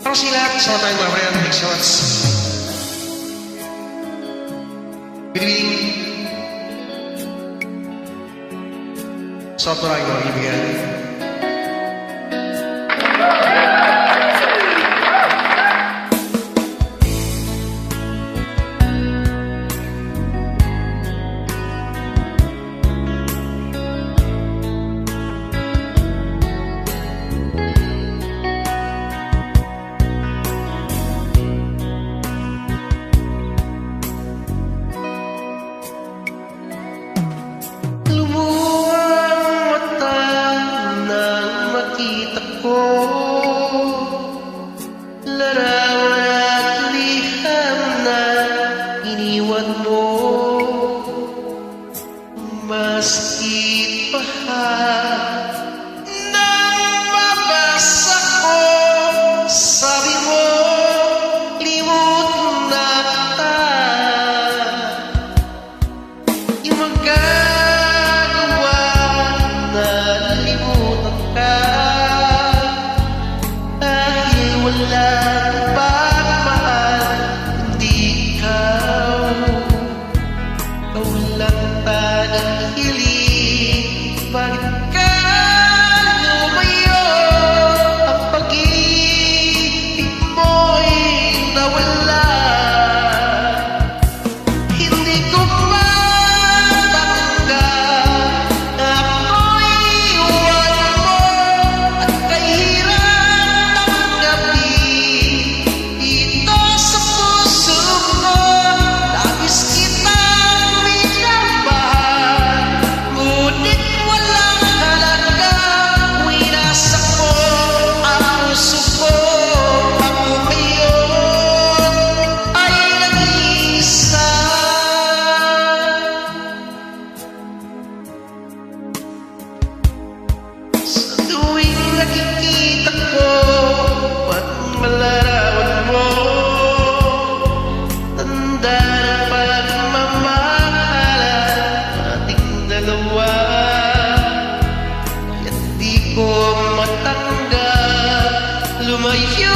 Para sila, sama tayong mga friend, take shots. Good evening. Soto lang yung mga ibigyan. Larawan at liham na iniwan mo, maski paha nang mabasa ko. Sabi mo, limot na kita. Yung magagawa na limutan ka, walang pagmahal, hindi ikaw. Ikaw lang tanang hiling. Bakit ka lumayo? Ang pag-ibig mo'y nawala. Hindi ko matanggap na ako'y iwan mo at kahirap dito sa puso ko. Labis kitang minamahal, ngunit walang halaga. Winasak mo ang puso ko. Ako ngayon ay nag-iisa. Sa tuwing nakikita ko at malarawan mo, tanda ng pagmamahalan ating dalawa. Kaya't di ko matanggap lumayo